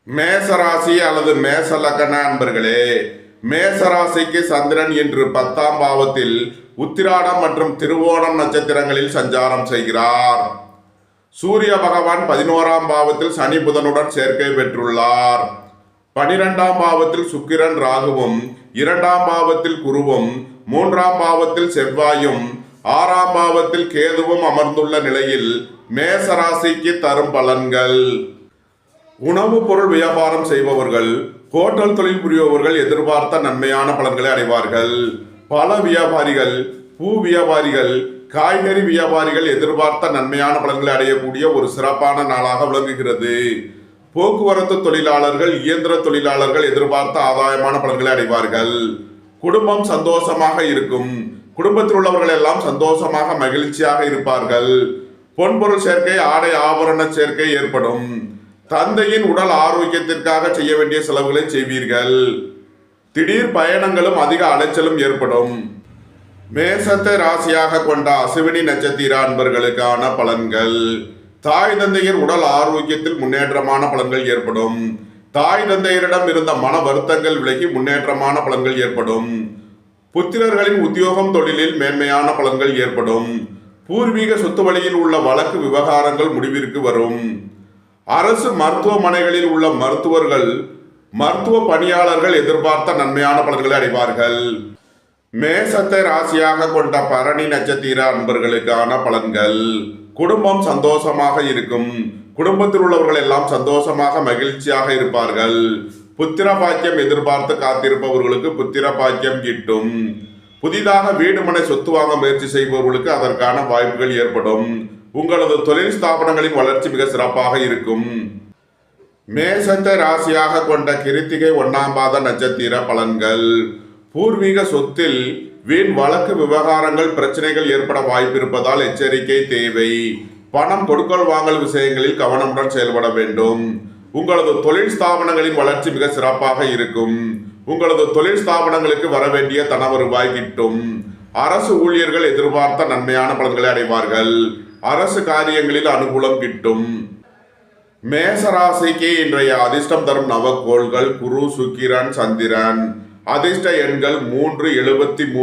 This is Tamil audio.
மேசராசி அல்லது மேச லக்ன அன்பர்களே, மேசராசிக்கு சந்திரன் இன்று 10ஆம் பாவத்தில் உத்திராடம் மற்றும் திருவோணம் நட்சத்திரங்களில் சஞ்சாரம் செய்கிறார். சூரிய பகவான் 11ஆம் பாவத்தில் சனி புதனுடன் சேர்க்கை பெற்றுள்ளார். 12ஆம் பாவத்தில் சுக்கிரன் ராகுவும், 2ஆம் பாவத்தில் குருவும், 3ஆம் பாவத்தில் செவ்வாயும், 6ஆம் பாவத்தில் கேதுவும் அமர்ந்துள்ள நிலையில் மேசராசிக்கு தரும் பலன்கள். உணவுப் பொருள் வியாபாரம் செய்பவர்கள், ஹோட்டல் தொழில் புரிபவர்கள் எதிர்பார்த்த நன்மையான பலன்களை அடைவார்கள். பல வியாபாரிகள், பூ வியாபாரிகள், காய்கறி வியாபாரிகள் எதிர்பார்த்த நன்மையான பலன்களை அடையக்கூடிய ஒரு சிறப்பான நாளாக விளங்குகிறது. போக்குவரத்து தொழிலாளர்கள், இயந்திர தொழிலாளர்கள் எதிர்பார்த்த ஆதாயமான பலன்களை அடைவார்கள். குடும்பம் சந்தோஷமாக இருக்கும். குடும்பத்தில் உள்ளவர்கள் எல்லாம் சந்தோஷமாக மகிழ்ச்சியாக இருப்பார்கள். பொன்பொருள் சேர்க்கை, ஆடை ஆபரண சேர்க்கை ஏற்படும். தந்தையின் உடல் ஆரோக்கியத்திற்காக செய்ய வேண்டிய செலவுகளை செய்வீர்கள். திடீர் பயணங்களும் அதிக அலைச்சலும் ஏற்படும். மேசத்தை ராசியாக கொண்ட அசுவினி நட்சத்திர அன்பர்களுக்கான பலன்கள். தாய் தந்தையர் உடல் ஆரோக்கியத்தில் முன்னேற்றமான பலன்கள் ஏற்படும். தாய் தந்தையரிடம் இருந்த மன வருத்தங்கள் விலகி முன்னேற்றமான பலன்கள் ஏற்படும். புத்திரர்களின் உத்தியோகம் தொழிலில் மேன்மையான பலன்கள் ஏற்படும். பூர்வீக சொத்து வழியில் உள்ள வழக்கு விவகாரங்கள் முடிவிற்கு வரும். அரசு மருத்துவமனைகளில் உள்ள மருத்துவர்கள், மருத்துவ பணியாளர்கள் எதிர்பார்த்த நன்மையான பலன்களை அடைவார்கள். மேசத்தை ராசியாக கொண்ட பரணி நட்சத்திர அன்பர்களுக்கான பலன்கள். குடும்பம் சந்தோஷமாக இருக்கும். குடும்பத்தில் உள்ளவர்கள் எல்லாம் சந்தோஷமாக மகிழ்ச்சியாக இருப்பார்கள். புத்திர பாக்கியம் எதிர்பார்த்து காத்திருப்பவர்களுக்கு புத்திர பாக்கியம் கிட்டும். புதிதாக வீடு மனை சொத்து வாங்க முயற்சி செய்பவர்களுக்கு அதற்கான வாய்ப்புகள் ஏற்படும். உங்களது தொழில் ஸ்தாபனங்களின் வளர்ச்சி மிக சிறப்பாக இருக்கும். மேசத்தை ராசியாக கொண்ட கிருத்திகை 1ஆம் பாத நட்சத்திர பலன்கள். பூர்வீக சொத்தில் வீண் வழக்கு விவகாரங்கள் பிரச்சனைகள் ஏற்பட வாய்ப்பு இருப்பதால் எச்சரிக்கை தேவை. பணம் கொடுக்கல் வாங்கல் விஷயங்களில் கவனமுடன் செயல்பட வேண்டும். உங்களது தொழில் ஸ்தாபனங்களின் வளர்ச்சி மிக சிறப்பாக இருக்கும். உங்களது தொழில் ஸ்தாபனங்களுக்கு வர வேண்டிய தன வருவாய் கிட்டும். அரசு ஊழியர்கள் எதிர்பார்த்த நன்மையான பலன்களை அடைவார்கள். அரசு காரியங்களில் அனுகூலம் கிட்டும். மேசராசிக்கு இன்றைய அதிர்ஷ்டம் தரும் நவக்கோள்கள் குரு, சுக்கிரன், சந்திரன். அதிர்ஷ்ட எண்கள் 3, 73.